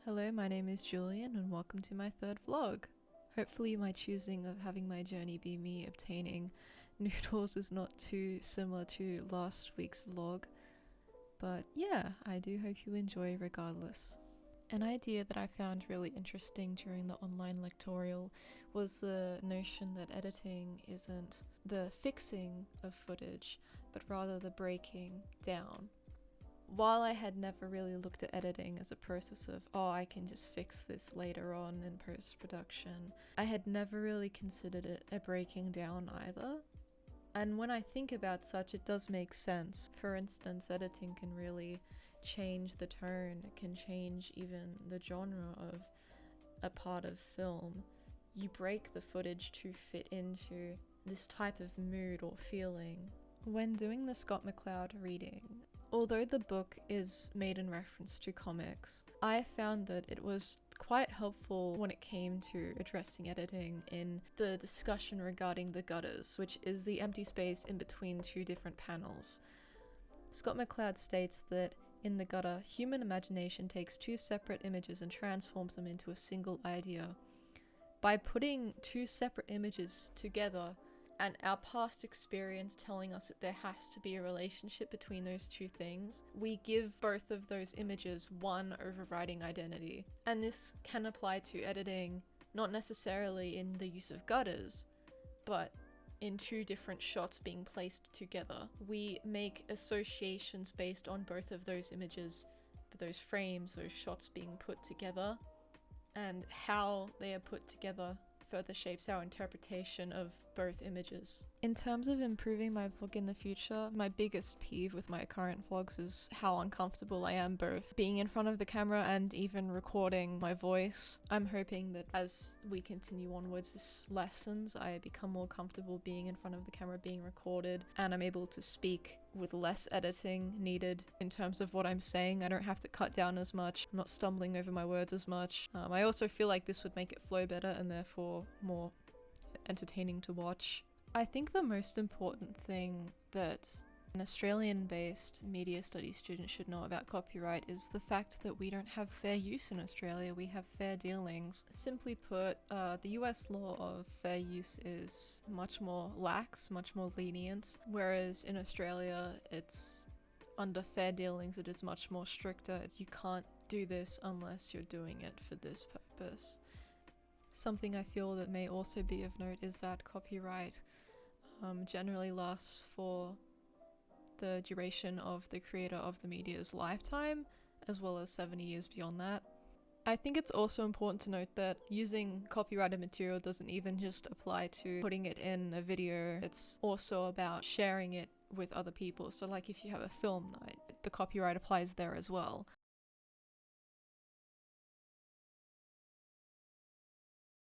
Hello, my name is Julian and welcome to my third vlog. Hopefully my choosing of having my journey be me obtaining noodles is not too similar to last week's vlog, but yeah, I do hope you enjoy regardless. An idea that I found really interesting during the online lectorial was the notion that editing isn't the fixing of footage, but rather the breaking down. While I had never really looked at editing as a process of, oh, I can just fix this later on in post-production, I had never really considered it a breaking down either. And when I think about such, it does make sense. For instance, editing can really change the tone, it can change even the genre of a part of film. You break the footage to fit into this type of mood or feeling. When doing the Scott McCloud reading, although the book is made in reference to comics, I found that it was quite helpful when it came to addressing editing in the discussion regarding the gutters, which is the empty space in between two different panels. Scott McCloud states that in the gutter, human imagination takes two separate images and transforms them into a single idea. By putting two separate images together, and our past experience telling us that there has to be a relationship between those two things, we give both of those images one overriding identity. And this can apply to editing, not necessarily in the use of gutters, but in two different shots being placed together. We make associations based on both of those images, those frames, those shots being put together, and how they are put together further shapes our interpretation of both images. In terms of improving my vlog in the future, my biggest peeve with my current vlogs is how uncomfortable I am both being in front of the camera and even recording my voice. I'm hoping that as we continue onwards this lessons, I become more comfortable being in front of the camera, being recorded, and I'm able to speak with less editing needed in terms of what I'm saying. I don't have to cut down as much, I'm not stumbling over my words as much. I also feel like this would make it flow better and therefore more entertaining to watch. I think the most important thing that an Australian-based media studies student should know about copyright is the fact that we don't have fair use in Australia, we have fair dealings. Simply put, the US law of fair use is much more lax, much more lenient, whereas in Australia it's under fair dealings it is much more stricter. You can't do this unless you're doing it for this purpose. Something I feel that may also be of note is that copyright generally lasts for the duration of the creator of the media's lifetime, as well as 70 years beyond that. I think it's also important to note that using copyrighted material doesn't even just apply to putting it in a video, it's also about sharing it with other people. So like if you have a film night, the copyright applies there as well.